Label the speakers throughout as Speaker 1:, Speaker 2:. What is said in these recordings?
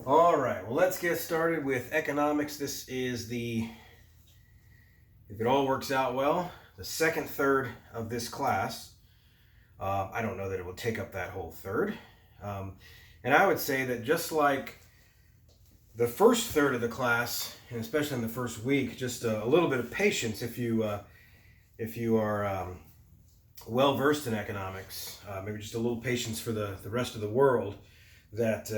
Speaker 1: All right, well, let's get started with economics. This is if it all works out well, the second third of this class. I don't know that it will take up that whole third. Um, and I would say that just like the first third of the class, and especially in the first week, just a little bit of patience if you are well versed in economics, maybe just a little patience for the rest of the world that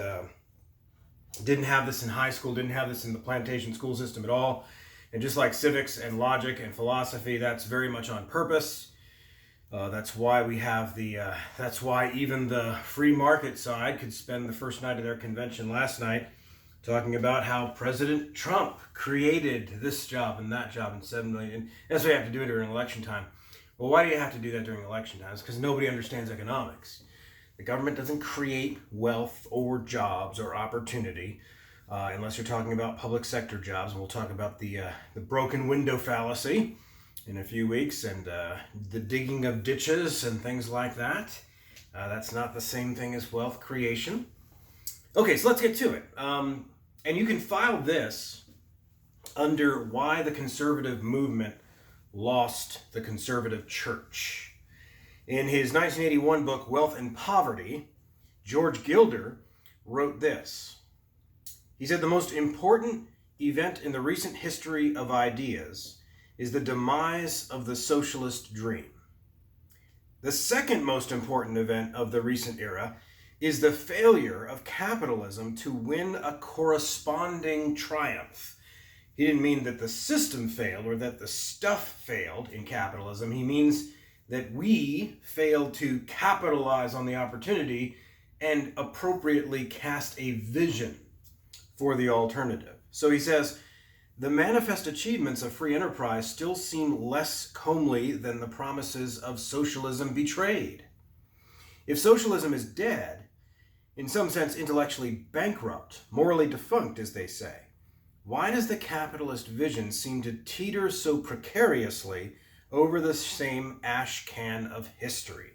Speaker 1: didn't have this in high school, didn't have this in the plantation school system at all. And just like civics and logic and philosophy, that's very much on purpose. That's why we have that's why even the free market side could spend the first night of their convention last night talking about how President Trump created this job and that job and 7 million. And that's why you have to do it during election time. Well, why do you have to do that during election time? It's because nobody understands economics. The government doesn't create wealth or jobs or opportunity unless you're talking about public sector jobs. And we'll talk about the broken window fallacy in a few weeks and the digging of ditches and things like that. That's not the same thing as wealth creation. Okay, so let's get to it. And you can file this under why the conservative movement lost the conservative church. In his 1981 book, Wealth and Poverty, George Gilder wrote this. He said, "The most important event in the recent history of ideas is the demise of the socialist dream. The second most important event of the recent era is the failure of capitalism to win a corresponding triumph." He didn't mean that the system failed or that the stuff failed in capitalism. He means that we failed to capitalize on the opportunity and appropriately cast a vision for the alternative. So he says, the manifest achievements of free enterprise still seem less comely than the promises of socialism betrayed. If socialism is dead, in some sense intellectually bankrupt, morally defunct, as they say, why does the capitalist vision seem to teeter so precariously over the same ash can of history?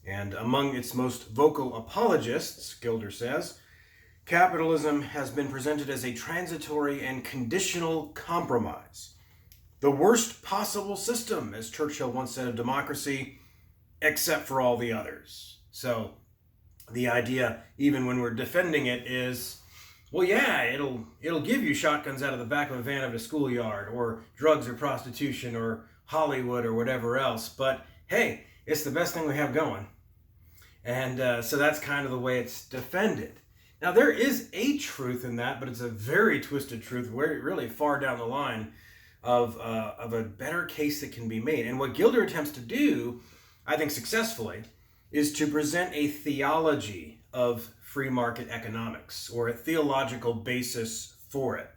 Speaker 1: And among its most vocal apologists, Gilder says, capitalism has been presented as a transitory and conditional compromise. The worst possible system, as Churchill once said of democracy, except for all the others. So the idea, even when we're defending it, is, well, yeah, it'll give you shotguns out of the back of a van at a schoolyard, or drugs or prostitution or Hollywood or whatever else. But hey, it's the best thing we have going. And so that's kind of the way it's defended. Now, there is a truth in that, but it's a very twisted truth, really far down the line of a better case that can be made. And what Gilder attempts to do, I think successfully, is to present a theology of free market economics, or a theological basis for it.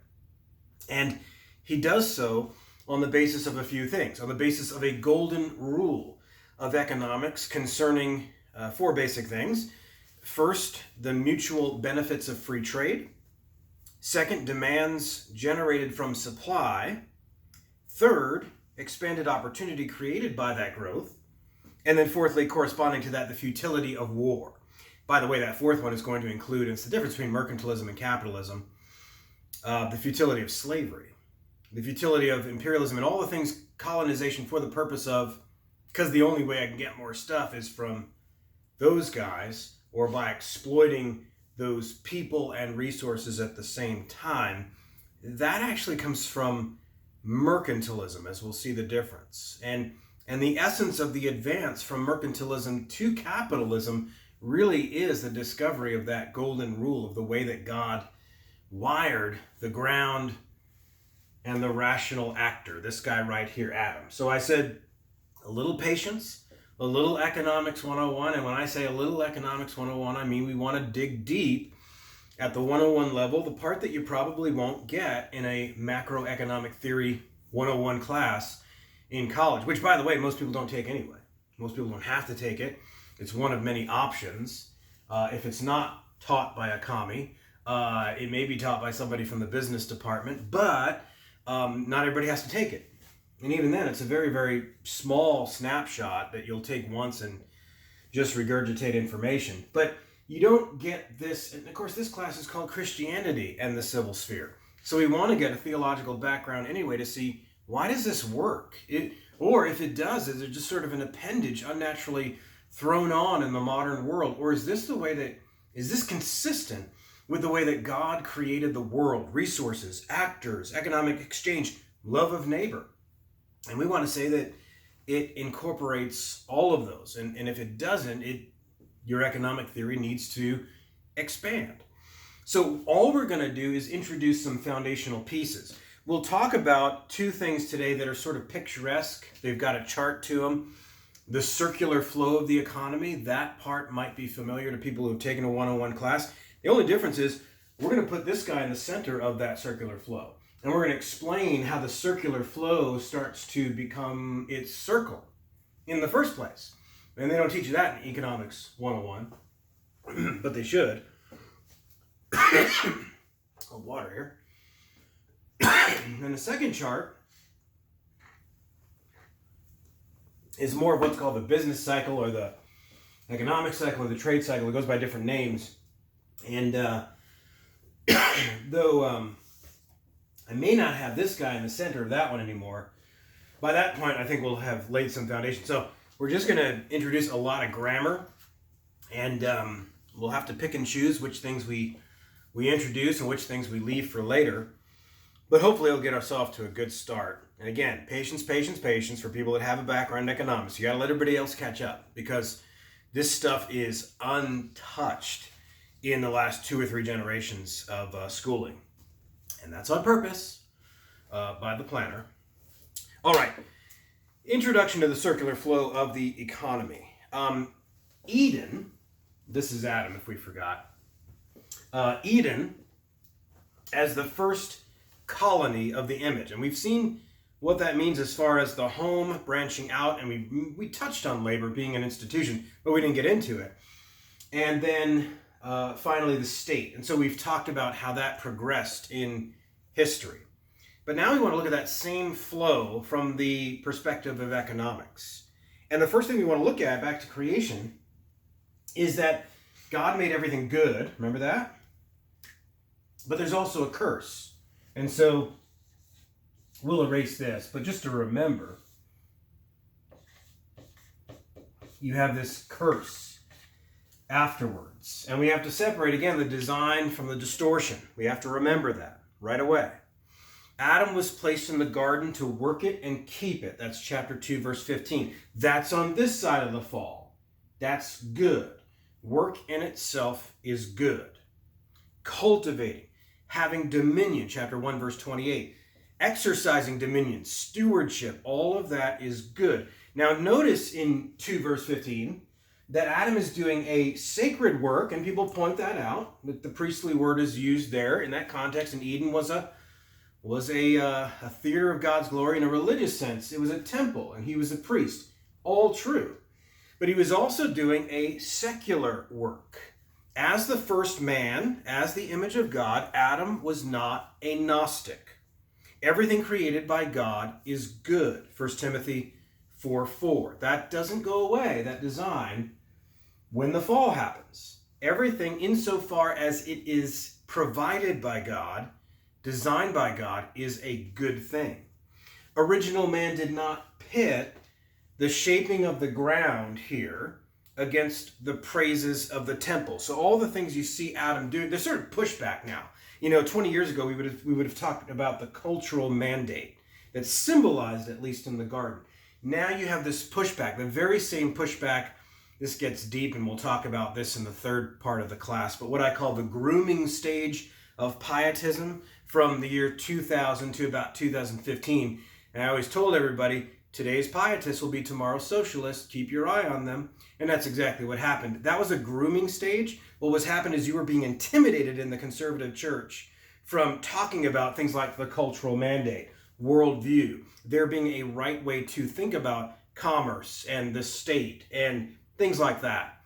Speaker 1: And he does so on the basis of a few things, on the basis of a golden rule of economics concerning four basic things. First, the mutual benefits of free trade. Second, demands generated from supply. Third, expanded opportunity created by that growth. And then fourthly, corresponding to that, the futility of war. By the way, that fourth one is going to include, and it's the difference between mercantilism and capitalism, the futility of slavery, the futility of imperialism, and all the things, colonization for the purpose of, because the only way I can get more stuff is from those guys, or by exploiting those people and resources at the same time. That actually comes from mercantilism, as we'll see the difference. And the essence of the advance from mercantilism to capitalism really is the discovery of that golden rule of the way that God wired the ground and the rational actor, this guy right here, Adam. So I said a little patience, a little economics 101. And when I say a little economics 101, I mean we want to dig deep at the 101 level, the part that you probably won't get in a macroeconomic theory 101 class in college, which, by the way, most people don't take anyway. Most people don't have to take it. It's one of many options. If it's not taught by a commie, it may be taught by somebody from the business department, but not everybody has to take it. And even then, it's a very, very small snapshot that you'll take once and just regurgitate information. But you don't get this. And of course, this class is called Christianity and the Civil Sphere. So we want to get a theological background anyway to see, why does this work? Or if it does, is it just sort of an appendage unnaturally thrown on in the modern world? Or is this consistent with the way that God created the world, resources, actors, economic exchange, love of neighbor? And we want to say that it incorporates all of those. And if it doesn't, your economic theory needs to expand. So all we're going to do is introduce some foundational pieces. We'll talk about two things today that are sort of picturesque. They've got a chart to them. The circular flow of the economy, that part might be familiar to people who've taken a 101 class. The only difference is we're going to put this guy in the center of that circular flow. And we're going to explain how the circular flow starts to become its circle in the first place. And they don't teach you that in Economics 101, but they should. Water here. And the second chart is more of what's called the business cycle or the economic cycle or the trade cycle. It goes by different names. And though I may not have this guy in the center of that one anymore, by that point I think we'll have laid some foundation. So we're just going to introduce a lot of grammar, and we'll have to pick and choose which things we introduce and which things we leave for later. But hopefully it'll get us off to a good start. And again, patience, patience, patience for people that have a background in economics. You got to let everybody else catch up, because this stuff is untouched in the last 2 or 3 generations of schooling. And that's on purpose by the planner. All right, introduction to the circular flow of the economy. Eden, this is Adam if we forgot. Eden as the first colony of the image. And we've seen what that means as far as the home branching out, and we touched on labor being an institution, but we didn't get into it. And then finally the state. And so we've talked about how that progressed in history. But now we want to look at that same flow from the perspective of economics. And the first thing we want to look at, back to creation, is that God made everything good. Remember that? But there's also a curse. And so we'll erase this, but just to remember, you have this curse afterwards. And we have to separate, again, the design from the distortion. We have to remember that right away. Adam was placed in the garden to work it and keep it. That's chapter 2, verse 15. That's on this side of the fall. That's good. Work in itself is good. Cultivating, having dominion, chapter 1, verse 28. Exercising dominion, stewardship, all of that is good. Now notice in 2, verse 15, that Adam is doing a sacred work, and people point that out, that the priestly word is used there in that context, and Eden was a theater of God's glory in a religious sense. It was a temple, and he was a priest. All true. But he was also doing a secular work. As the first man, as the image of God, Adam was not a Gnostic. Everything created by God is good. 1 Timothy 4:4. That doesn't go away, that design, when the fall happens. Everything, insofar as it is provided by God, designed by God, is a good thing. Original man did not pit the shaping of the ground here against the praises of the temple. So all the things you see Adam doing, there's sort of pushback now. 20 years ago, we would have talked about the cultural mandate that symbolized, at least in the garden. Now you have this pushback, the very same pushback. This gets deep, and we'll talk about this in the third part of the class, but what I call the grooming stage of pietism from the year 2000 to about 2015. And I always told everybody, today's pietists will be tomorrow's socialists. Keep your eye on them. And that's exactly what happened. That was a grooming stage. What was happened is you were being intimidated in the conservative church from talking about things like the cultural mandate, worldview, there being a right way to think about commerce and the state and things like that.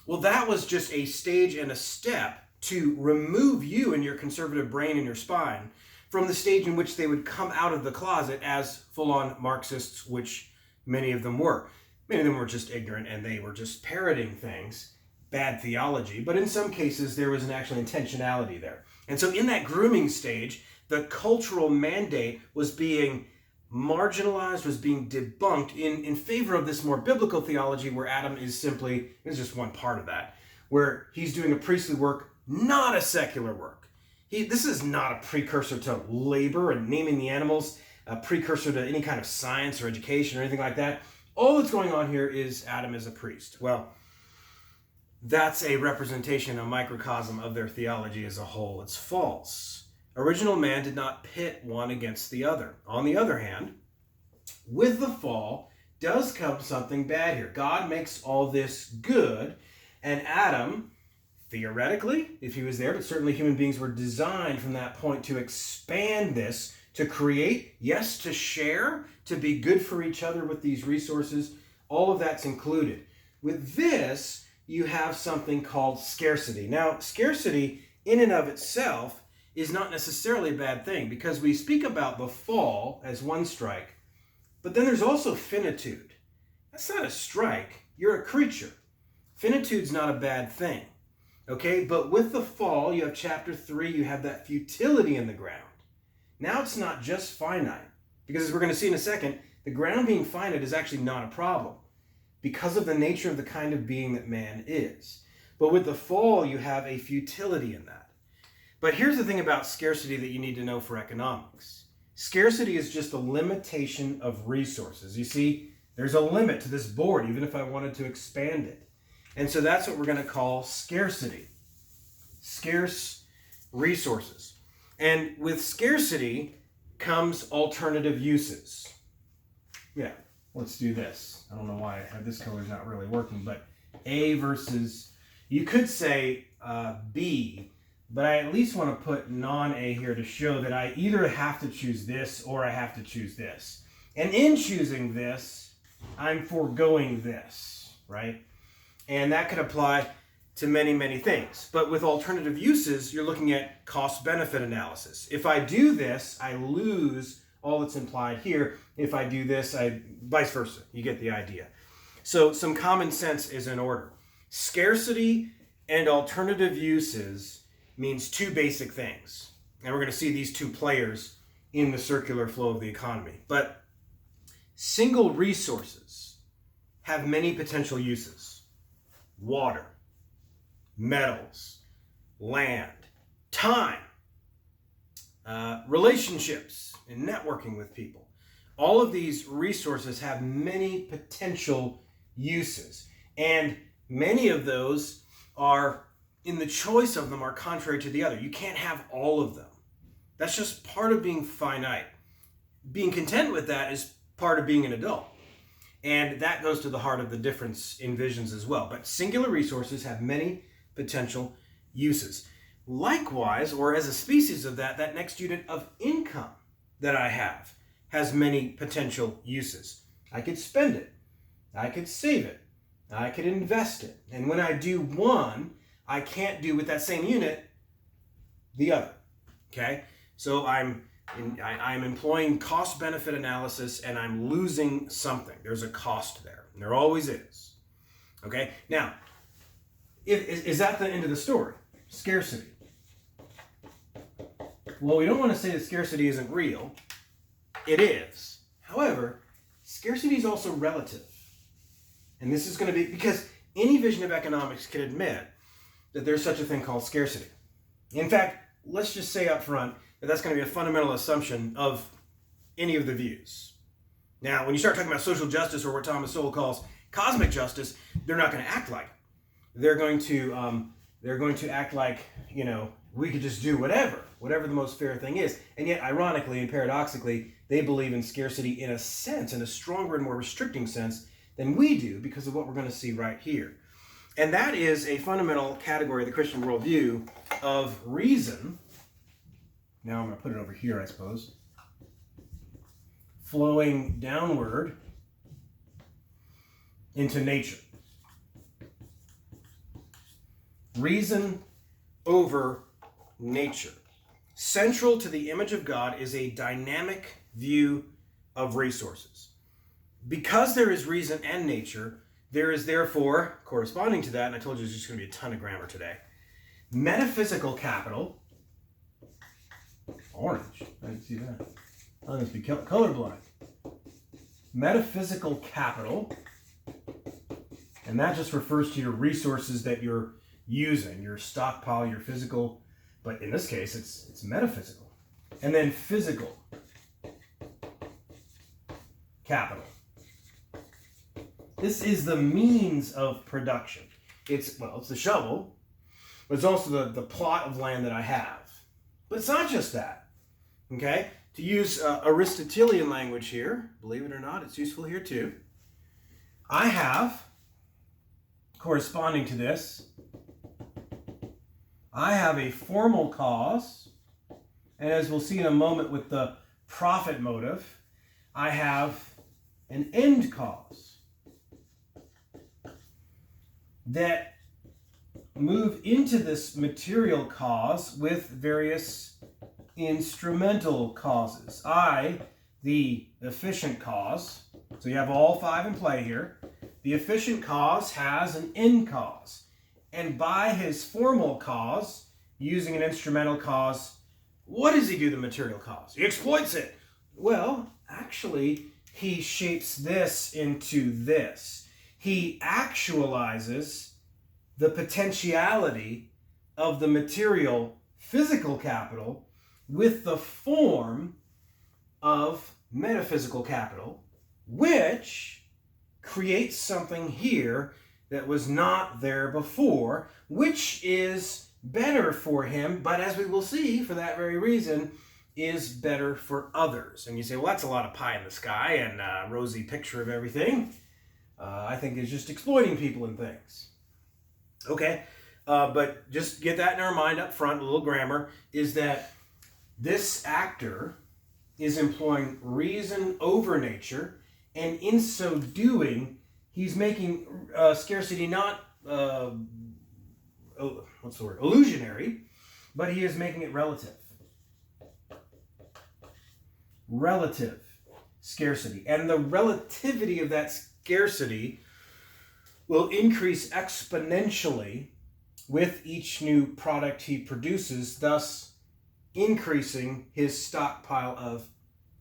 Speaker 1: Well, that was just a stage and a step to remove you and your conservative brain and your spine from the stage in which they would come out of the closet as full-on Marxists, which many of them were. Many of them were just ignorant, and they were just parroting things bad theology, but in some cases there was an actual intentionality there. And so in that grooming stage, the cultural mandate was being marginalized, was being debunked in favor of this more biblical theology where Adam is just one part of that, where he's doing a priestly work, not a secular work. This is not a precursor to labor and naming the animals, a precursor to any kind of science or education or anything like that. All that's going on here is Adam is a priest. Well, that's a representation, a microcosm of their theology as a whole. It's false. Original man did not pit one against the other. On the other hand, with the fall does come something bad here. God makes all this good, and Adam, theoretically, if he was there, but certainly human beings were designed from that point to expand this, to create, yes, to share, to be good for each other with these resources. All of that's included. With this, you have something called scarcity. Now, scarcity in and of itself is not necessarily a bad thing, because we speak about the fall as one strike, but then there's also finitude. That's not a strike. You're a creature. Finitude's not a bad thing. Okay, but with the fall, you have chapter 3, you have that futility in the ground. Now it's not just finite, because as we're going to see in a second, the ground being finite is actually not a problem because of the nature of the kind of being that man is. But with the fall, you have a futility in that. But here's the thing about scarcity that you need to know for economics. Scarcity is just a limitation of resources. You see, there's a limit to this board, even if I wanted to expand it. And so that's what we're going to call scarcity. Scarce resources. And with scarcity comes alternative uses. Yeah, let's do this. I don't know why this color is not really working, but A versus, you could say B, but I at least want to put non-A here to show that I either have to choose this or I have to choose this. And in choosing this, I'm foregoing this, right? And that could apply to many, many things. But with alternative uses, you're looking at cost-benefit analysis. If I do this, I lose all that's implied here. If I do this, vice versa. You get the idea. So some common sense is in order. Scarcity and alternative uses means two basic things. And we're going to see these two players in the circular flow of the economy. But single resources have many potential uses. Water, metals, land, time, relationships, and networking with people. All of these resources have many potential uses, and many of those are, in the choice of them, are contrary to the other. You can't have all of them. That's just part of being finite. Being content with that is part of being an adult. And that goes to the heart of the difference in visions as well. But singular resources have many potential uses. Likewise, or as a species of that next unit of income that I have has many potential uses. I could spend it. I could save it. I could invest it. And when I do one, I can't do with that same unit the other. Okay? So I'm employing cost-benefit analysis, and I'm losing something. There's a cost there, and there always is. Okay? Now, is that the end of the story? Scarcity. Well, we don't want to say that scarcity isn't real. It is. However, scarcity is also relative. And this is going to be, because any vision of economics can admit that there's such a thing called scarcity. In fact, let's just say up front that that's going to be a fundamental assumption of any of the views. Now, when you start talking about social justice, or what Thomas Sowell calls cosmic justice, they're not going to act like it. They're going to act like, we could just do whatever the most fair thing is. And yet, ironically and paradoxically, they believe in scarcity in a sense, in a stronger and more restricting sense than we do, because of what we're going to see right here. And that is a fundamental category of the Christian worldview of reason. Now I'm going to put it over here, I suppose. Flowing downward into nature. Reason over nature. Central to the image of God is a dynamic view of resources. Because there is reason and nature, there is therefore, corresponding to that, and I told you there's just going to be a ton of grammar today, metaphysical capital, orange, I didn't see that. I must be colorblind. Metaphysical capital, and that just refers to your resources that you're using, your stockpile, your physical, but in this case, it's metaphysical. And then physical capital. This is the means of production. It's the shovel, but it's also the plot of land that I have. But it's not just that, okay? To use Aristotelian language here, believe it or not, it's useful here too. I have, corresponding to this, I have a formal cause, and as we'll see in a moment with the profit motive, I have an end cause that move into this material cause with various instrumental causes. I, the efficient cause, so you have all five in play here. The efficient cause has an end cause. And by his formal cause, using an instrumental cause, what does he do to the material cause? He exploits it. Well, actually, he shapes this into this. He actualizes the potentiality of the material physical capital with the form of metaphysical capital, which creates something here that was not there before, which is better for him, but as we will see, for that very reason, is better for others. And you say, well, that's a lot of pie in the sky and a rosy picture of everything. I think it's just exploiting people and things. Okay, but just get that in our mind up front, a little grammar, is that this actor is employing reason over nature, and in so doing, he's making scarcity not, illusionary, but he is making it relative. Relative scarcity. And the relativity of that scarcity will increase exponentially with each new product he produces, thus increasing his stockpile of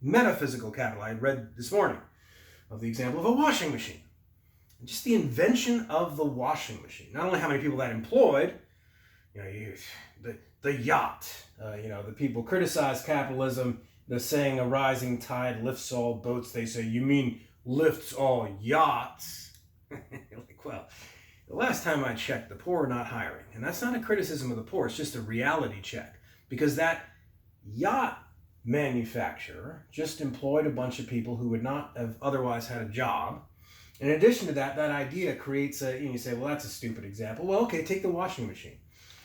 Speaker 1: metaphysical capital. I read this morning of the example of a washing machine. Just the invention of the washing machine. Not only how many people that employed, the yacht, the people criticize capitalism, the saying a rising tide lifts all boats. They say, you mean lifts all yachts? Well, the last time I checked, the poor are not hiring. And that's not a criticism of the poor, it's just a reality check. Because that yacht manufacturer just employed a bunch of people who would not have otherwise had a job. In addition to that, that idea creates you say, well, that's a stupid example. Well, okay, take the washing machine.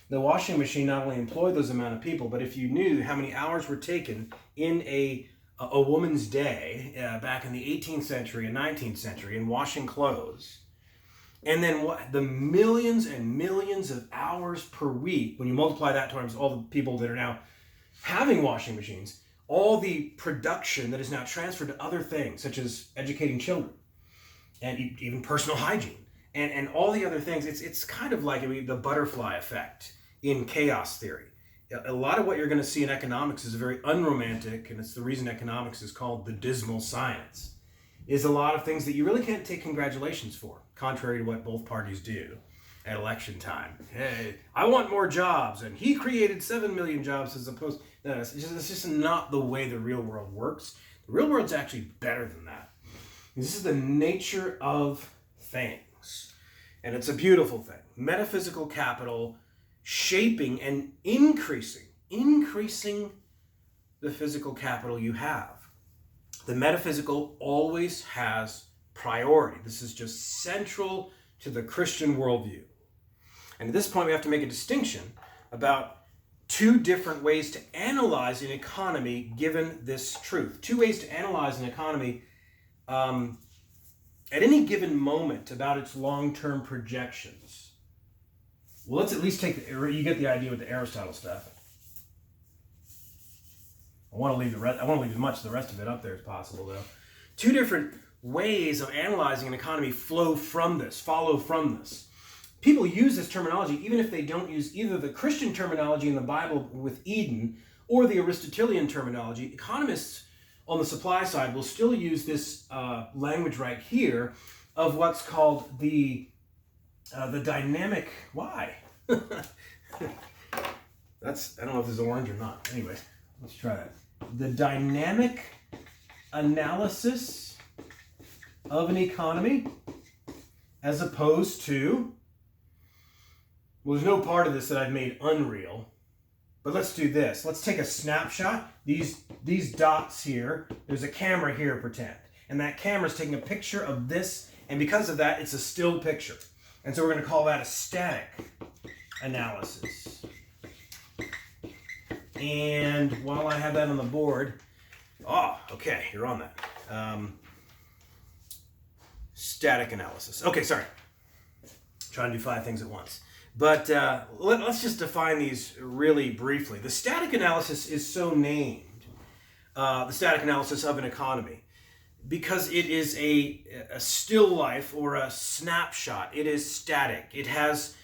Speaker 1: The washing machine not only employed those amount of people, but if you knew how many hours were taken in a woman's day back in the 18th century and 19th century in washing clothes, and then the millions and millions of hours per week, when you multiply that times all the people that are now having washing machines, all the production that is now transferred to other things, such as educating children, and even personal hygiene, and all the other things, it's kind of like the butterfly effect in chaos theory. A lot of what you're going to see in economics is very unromantic, and it's the reason economics is called the dismal science, is a lot of things that you really can't take congratulations for, contrary to what both parties do at election time. Hey, I want more jobs, and he created 7 million jobs as opposed. No, it's just not the way the real world works. The real world's actually better than that. This is the nature of things, and it's a beautiful thing. Metaphysical capital shaping and increasing the physical capital you have. The metaphysical always has priority. This is just central to the Christian worldview. And at this point, we have to make a distinction about two different ways to analyze an economy given this truth. Two ways to analyze an economy at any given moment about its long-term projections. Well, let's at least you get the idea with the Aristotle stuff. I want to leave as much of the rest of it up there as possible, though. Two different ways of analyzing an economy follow from this. People use this terminology even if they don't use either the Christian terminology in the Bible with Eden or the Aristotelian terminology. Economists on the supply side will still use this language right here of what's called the dynamic. Why? That's, I don't know if this is orange or not. Anyway, let's try that. The dynamic analysis of an economy as opposed to, well, there's no part of this that I've made unreal, but let's do this. Let's take a snapshot. These dots here, there's a camera here, pretend. And that camera's taking a picture of this, and because of that, it's a still picture. And so we're going to call that a static analysis. And while I have that on the board, okay, you're on that. Static analysis. Okay, sorry. Trying to do 5 things at once. But let's just define these really briefly. The static analysis is so named, the static analysis of an economy, because it is a still life or a snapshot. It is static. It has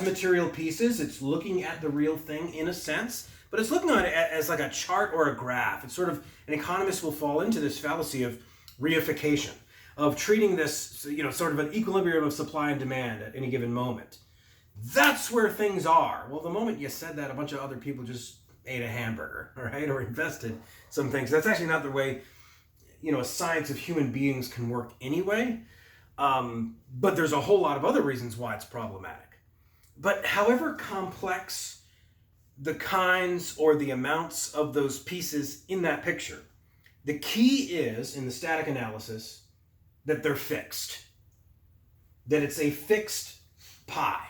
Speaker 1: material pieces. It's looking at the real thing in a sense, but it's looking at it as like a chart or a graph. It's sort of, an economist will fall into this fallacy of reification, of treating this, sort of an equilibrium of supply and demand at any given moment. That's where things are. Well, the moment you said that, a bunch of other people just ate a hamburger, right? Or invested some things. That's actually not the way, a science of human beings can work anyway. But there's a whole lot of other reasons why it's problematic. But however complex the kinds or the amounts of those pieces in that picture, the key is, in the static analysis, that they're fixed. That it's a fixed pie.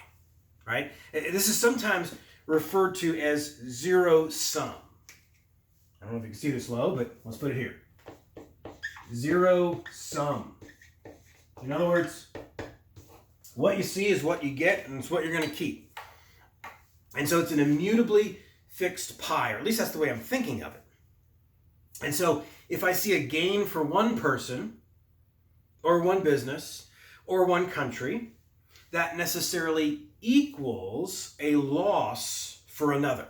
Speaker 1: Right? This is sometimes referred to as zero sum. I don't know if you can see this low, but let's put it here. Zero sum. In other words, what you see is what you get, and it's what you're going to keep. And so it's an immutably fixed pie, or at least that's the way I'm thinking of it. And so if I see a gain for one person, or one business, or one country, that necessarily equals a loss for another,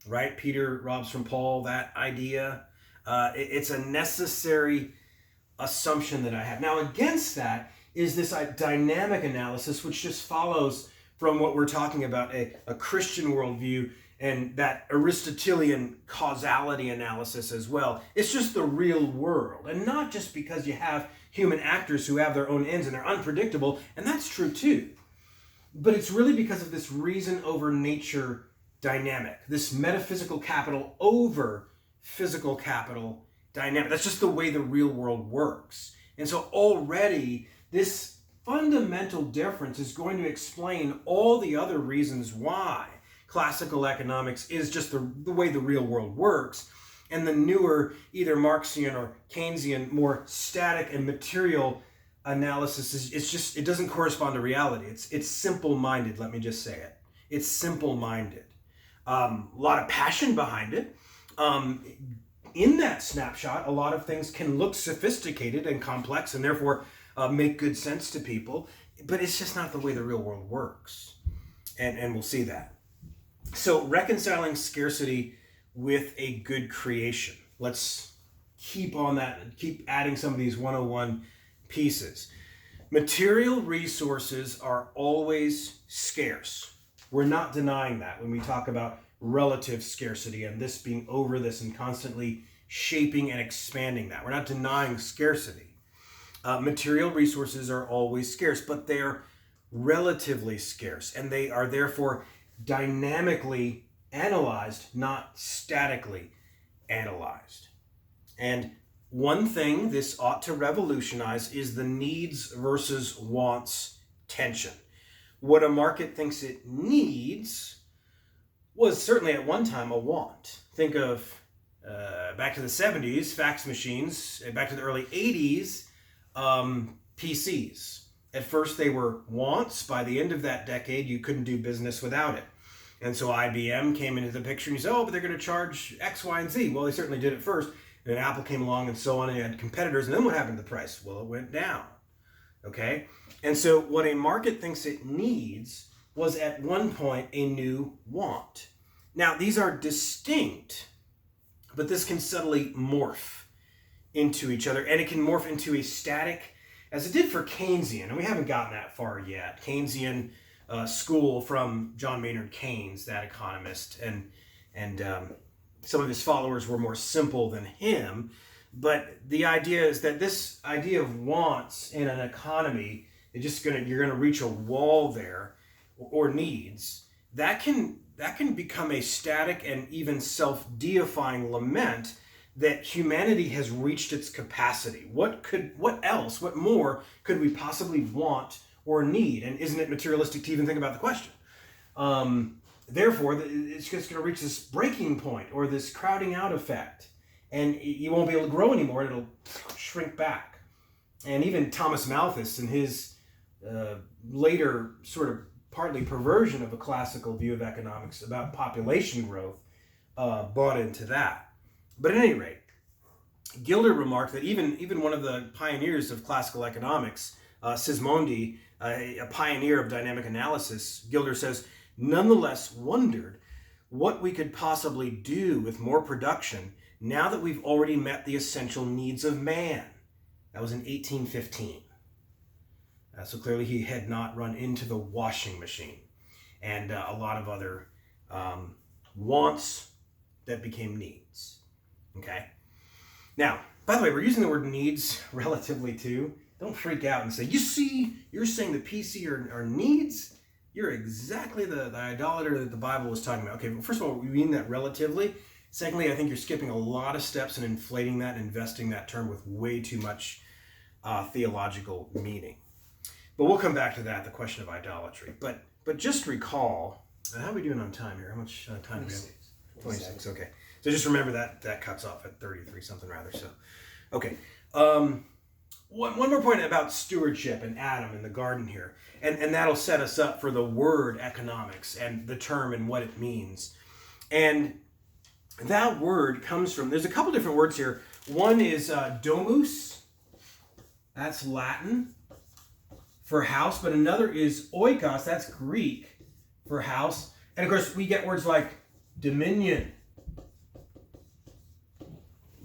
Speaker 1: right? Peter robs from Paul, that idea. It's a necessary assumption that I have. Now, against that is this dynamic analysis, which just follows from what we're talking about, a Christian worldview, and that Aristotelian causality analysis as well. It's just the real world, and not just because you have human actors who have their own ends and they're unpredictable, and that's true too. But it's really because of this reason over nature dynamic, this metaphysical capital over physical capital dynamic. That's just the way the real world works. And so already this fundamental difference is going to explain all the other reasons why classical economics is just the way the real world works, and the newer, either Marxian or Keynesian, more static and material analysis it doesn't correspond to reality. It's simple-minded, let me just say it. It's simple-minded. A lot of passion behind it. In that snapshot, a lot of things can look sophisticated and complex and therefore make good sense to people, but it's just not the way the real world works. And we'll see that. So reconciling scarcity with a good creation. Let's keep on that and keep adding some of these 101 pieces. Material resources are always scarce. We're not denying that when we talk about relative scarcity and this being over this and constantly shaping and expanding that. We're not denying scarcity. Material resources are always scarce, but they're relatively scarce, and they are therefore dynamically analyzed, not statically analyzed. And one thing this ought to revolutionize is the needs versus wants tension. What a market thinks it needs was certainly at one time a want. Think of back to the 70s, fax machines, back to the early 80s, PCs. At first they were wants. By the end of that decade, you couldn't do business without it. And so IBM came into the picture and you said, oh, but they're going to charge X, Y, and Z. Well, they certainly did it first. and Apple came along and so on, and you had competitors, and then what happened to the price? Well, it went down. Okay? And so what a market thinks it needs was at one point a new want. Now, these are distinct, but this can subtly morph into each other, and it can morph into a static, as it did for Keynesian, and we haven't gotten that far yet. Keynesian school from John Maynard Keynes, that economist, and some of his followers were more simple than him. But the idea is that this idea of wants in an economy, you're gonna reach a wall there, or needs, that can become a static and even self-deifying lament that humanity has reached its capacity. What more could we possibly want or need? And isn't it materialistic to even think about the question? Therefore, it's just going to reach this breaking point or this crowding out effect, and you won't be able to grow anymore. It'll shrink back. And even Thomas Malthus, in his later sort of partly perversion of a classical view of economics about population growth, bought into that. But at any rate, Gilder remarked that even one of the pioneers of classical economics, Sismondi, a pioneer of dynamic analysis, Gilder says, nonetheless wondered what we could possibly do with more production now that we've already met the essential needs of man. That was in 1815. So clearly he had not run into the washing machine and a lot of other wants that became needs. Okay? Now, by the way, we're using the word needs relatively too. Don't freak out and say, you see, you're saying the PC are needs? You're exactly the idolater that the Bible was talking about. Okay, well, first of all, we mean that relatively. Secondly, I think you're skipping a lot of steps and inflating that, investing that term with way too much theological meaning. But we'll come back to that, the question of idolatry. But just recall, how are we doing on time here? How much time do we have? 26, okay. So just remember that cuts off at 33 something rather. So, okay. One more point about stewardship and Adam in the garden here, and that'll set us up for the word economics and the term and what it means. And that word comes from, there's a couple different words here. One is domus, that's Latin for house, but another is oikos, that's Greek for house. And of course, we get words like dominion,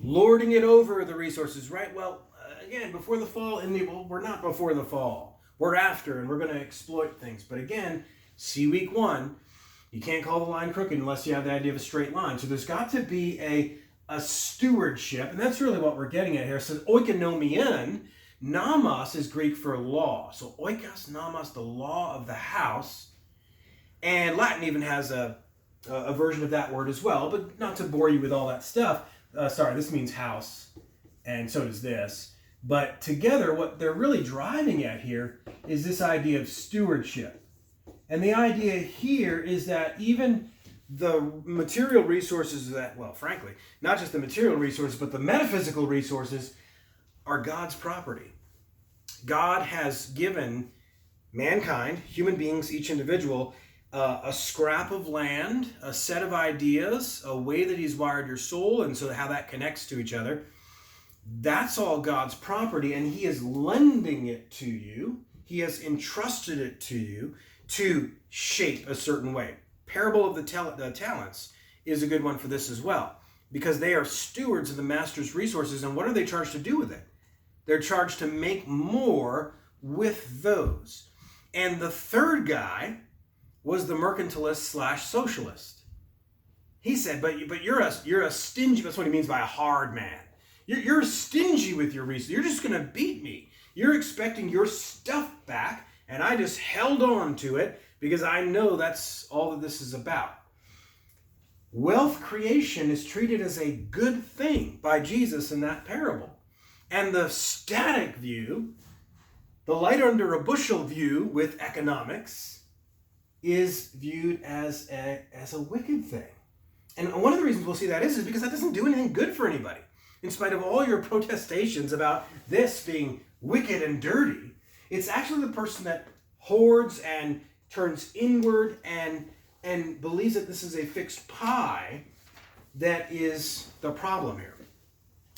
Speaker 1: lording it over the resources, right? Well, again, before the fall, we're not before the fall. We're after, and we're going to exploit things. But again, see week 1, you can't call the line crooked unless you have the idea of a straight line. So there's got to be a stewardship, and that's really what we're getting at here. So oikonomion, nomos is Greek for law. So oikos, nomos, the law of the house. And Latin even has a version of that word as well, but not to bore you with all that stuff. Sorry, this means house, and so does this. But together, what they're really driving at here is this idea of stewardship. And the idea here is that even the material resources that, well, frankly, not just the material resources, but the metaphysical resources are God's property. God has given mankind, human beings, each individual, a scrap of land, a set of ideas, a way that he's wired your soul, and so how that connects to each other. That's all God's property, and he is lending it to you. He has entrusted it to you to shape a certain way. Parable of the talents is a good one for this as well, because they are stewards of the master's resources, and what are they charged to do with it? They're charged to make more with those. And the third guy was the mercantilist / socialist. He said, but you're a stingy, that's what he means by a hard man. You're stingy with your resources. You're just going to beat me. You're expecting your stuff back, and I just held on to it because I know that's all that this is about. Wealth creation is treated as a good thing by Jesus in that parable. And the static view, the light under a bushel view with economics, is viewed as a wicked thing. And one of the reasons we'll see that is because that doesn't do anything good for anybody. In spite of all your protestations about this being wicked and dirty, it's actually the person that hoards and turns inward and believes that this is a fixed pie that is the problem here.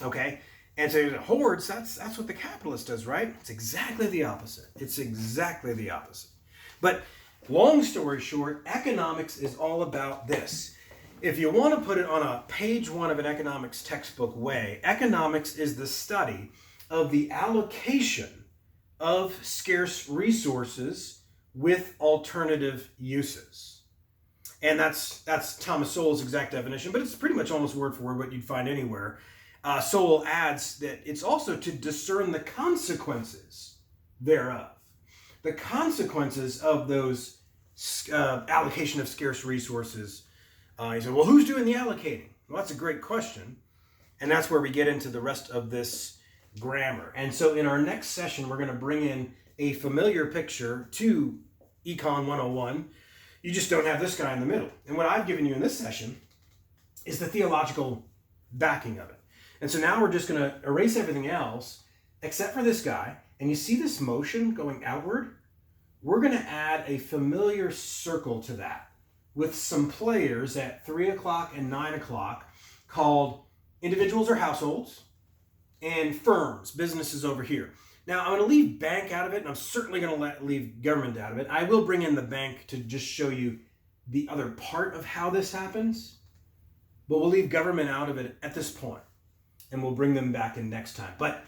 Speaker 1: Okay? And so hordes, that's what the capitalist does, right? It's exactly the opposite. It's exactly the opposite. But long story short, economics is all about this. If you want to put it on a page 1 of an economics textbook way, economics is the study of the allocation of scarce resources with alternative uses. And that's Thomas Sowell's exact definition, but it's pretty much almost word for word what you'd find anywhere. Sowell adds that it's also to discern the consequences thereof. The consequences of those allocation of scarce resources. He said, well, who's doing the allocating? Well, that's a great question. And that's where we get into the rest of this grammar. And so in our next session, we're going to bring in a familiar picture to Econ 101. You just don't have this guy in the middle. And what I've given you in this session is the theological backing of it. And so now we're just going to erase everything else except for this guy. And you see this motion going outward? We're going to add a familiar circle to that with some players at 3 o'clock and 9 o'clock called individuals or households and firms, businesses over here. Now, I'm going to leave bank out of it, and I'm certainly going to leave government out of it. I will bring in the bank to just show you the other part of how this happens, but we'll leave government out of it at this point, and we'll bring them back in next time. But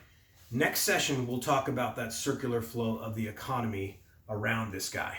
Speaker 1: next session, we'll talk about that circular flow of the economy around this guy.